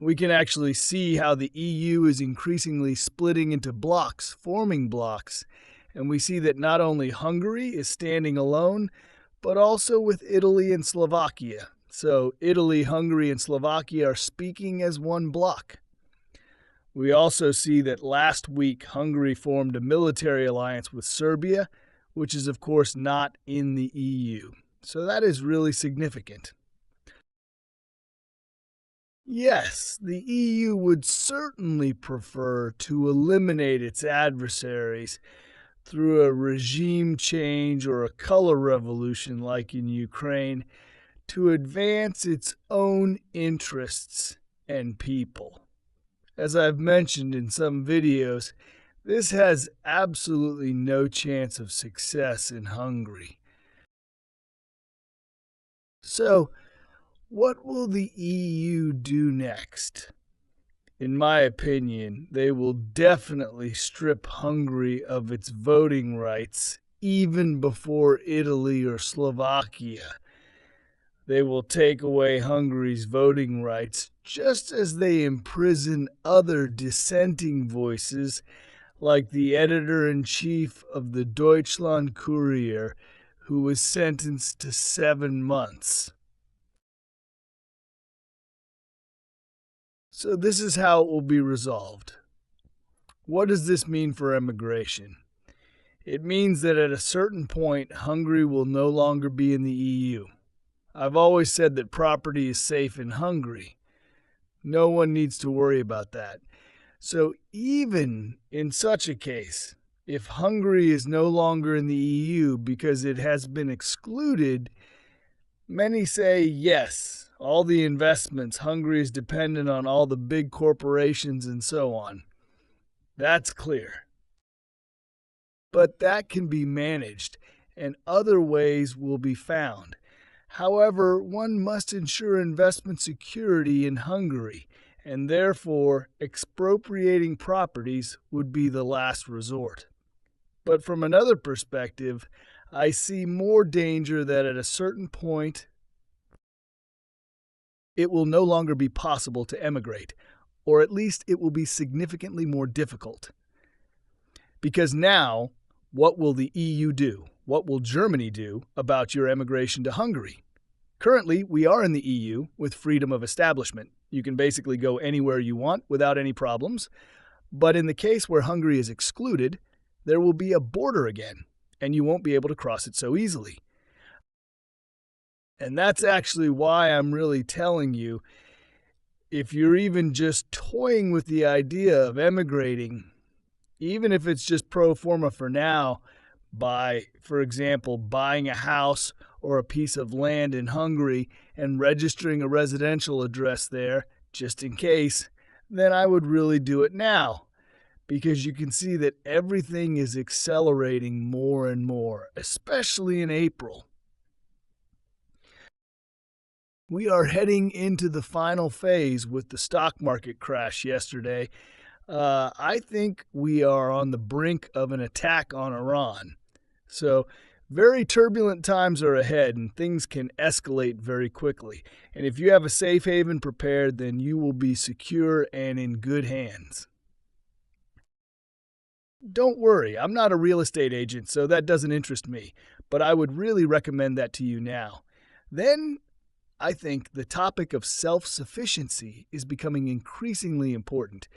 We can actually see how the EU is increasingly splitting into blocks, forming blocks, and we see that not only Hungary is standing alone, but also with Italy and Slovakia. So Italy, Hungary, and Slovakia are speaking as one bloc. We also see that last week Hungary formed a military alliance with Serbia, which is of course not in the EU. So that is really significant. Yes, the EU would certainly prefer to eliminate its adversaries through a regime change or a color revolution like in Ukraine to advance its own interests and people. As I've mentioned in some videos, this has absolutely no chance of success in Hungary. So, what will the EU do next? In my opinion, they will definitely strip Hungary of its voting rights even before Italy or Slovakia. They will take away Hungary's voting rights just as they imprison other dissenting voices like the editor-in-chief of the Deutschland Courier, who was sentenced to 7 months. So this is how it will be resolved. What does this mean for immigration? It means that at a certain point, Hungary will no longer be in the EU. I've always said that property is safe in Hungary. No one needs to worry about that. So even in such a case, if Hungary is no longer in the EU because it has been excluded, many say yes, all the investments, Hungary is dependent on all the big corporations and so on. That's clear. But that can be managed, and other ways will be found. However, one must ensure investment security in Hungary, and therefore expropriating properties would be the last resort. But from another perspective, I see more danger that at a certain point it will no longer be possible to emigrate, or at least it will be significantly more difficult. Because now, what will the EU do? What will Germany do about your emigration to Hungary? Currently, we are in the EU with freedom of establishment. You can basically go anywhere you want without any problems. But in the case where Hungary is excluded, there will be a border again, and you won't be able to cross it so easily. And that's actually why I'm really telling you, if you're even just toying with the idea of emigrating, even if it's just pro forma for now, by, for example, buying a house or a piece of land in Hungary and registering a residential address there, just in case, then I would really do it now. Because you can see that everything is accelerating more and more, especially in April. We are heading into the final phase with the stock market crash yesterday. I think we are on the brink of an attack on Iran. So, very turbulent times are ahead and things can escalate very quickly. And if you have a safe haven prepared, then you will be secure and in good hands. Don't worry, I'm not a real estate agent, so that doesn't interest me, but I would really recommend that to you now. Then, I think the topic of self-sufficiency is becoming increasingly important.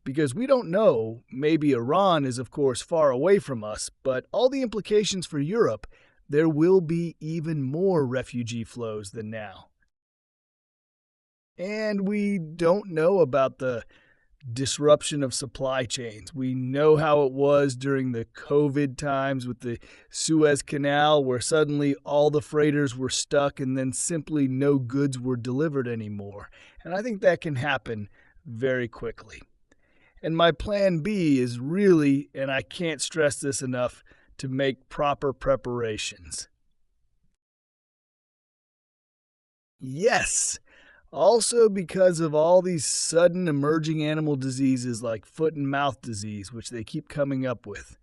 Because we don't know, maybe Iran is of course far away from us, but all the implications for Europe, there will be even more refugee flows than now. And we don't know about the disruption of supply chains. We know how it was during the COVID times with the Suez Canal, where suddenly all the freighters were stuck and then simply no goods were delivered anymore. And I think that can happen very quickly. And my plan B is really, and I can't stress this enough, to make proper preparations. Yes! Also because of all these sudden emerging animal diseases like foot and mouth disease, which they keep coming up with.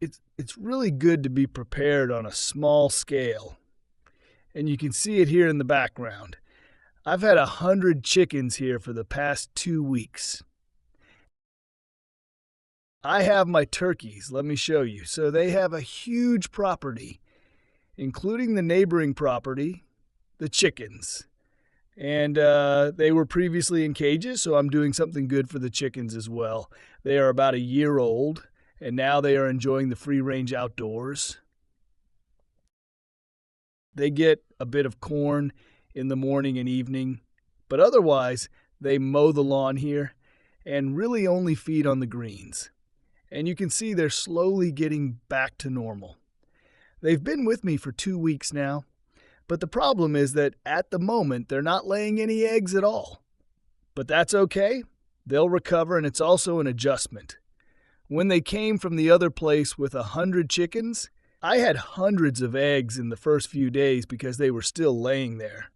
It's really good to be prepared on a small scale. And you can see it here in the background. I've had 100 chickens here for the past 2 weeks. I have my turkeys, let me show you. So they have a huge property, including the neighboring property, the chickens. And they were previously in cages, so I'm doing something good for the chickens as well. They are about a year old, and now they are enjoying the free-range outdoors. They get a bit of corn in the morning and evening, but otherwise, they mow the lawn here and really only feed on the greens. And you can see they're slowly getting back to normal. They've been with me for 2 weeks now, but the problem is that at the moment they're not laying any eggs at all. But that's okay. They'll recover, and it's also an adjustment. When they came from the other place with 100 chickens, I had hundreds of eggs in the first few days because they were still laying there.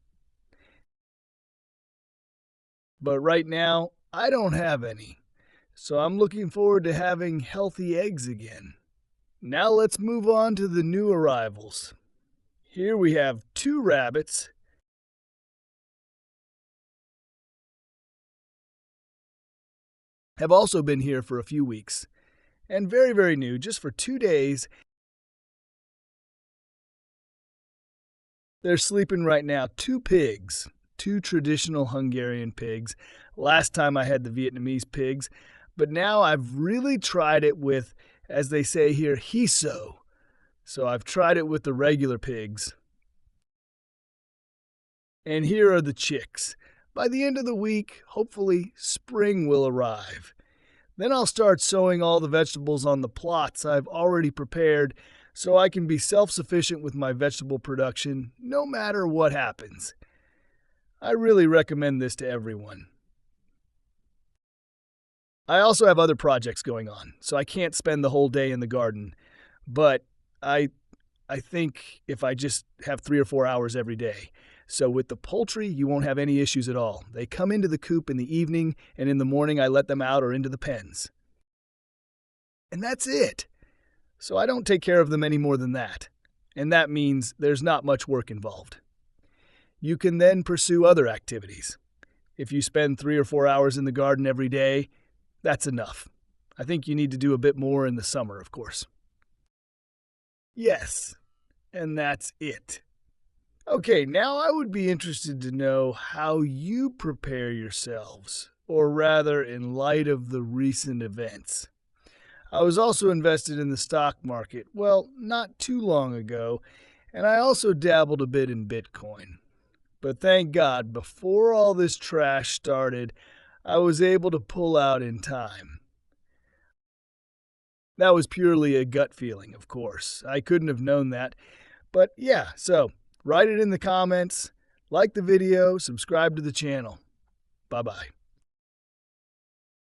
But right now, I don't have any. So I'm looking forward to having healthy eggs again. Now let's move on to the new arrivals. Here we have 2 rabbits, have also been here for a few weeks, and very, very new, just for 2 days. They're sleeping right now. 2 pigs, 2 traditional Hungarian pigs. Last time I had the Vietnamese pigs, but now I've really tried it with, as they say here, hiso. So I've tried it with the regular pigs. And here are the chicks. By the end of the week, hopefully, spring will arrive. Then I'll start sowing all the vegetables on the plots I've already prepared so I can be self-sufficient with my vegetable production no matter what happens. I really recommend this to everyone. I also have other projects going on, so I can't spend the whole day in the garden, but I think if I just have 3 or 4 hours every day. So with the poultry, you won't have any issues at all. They come into the coop in the evening, and in the morning I let them out or into the pens. And that's it. So I don't take care of them any more than that. And that means there's not much work involved. You can then pursue other activities. If you spend 3 or 4 hours in the garden every day, that's enough. I think you need to do a bit more in the summer, of course. Yes, and that's it. Okay, now I would be interested to know how you prepare yourselves, or rather, in light of the recent events. I was also invested in the stock market, well, not too long ago, and I also dabbled a bit in Bitcoin. But thank God, before all this trash started, I was able to pull out in time. That was purely a gut feeling, of course. I couldn't have known that. But yeah, so write it in the comments, like the video, subscribe to the channel. Bye-bye.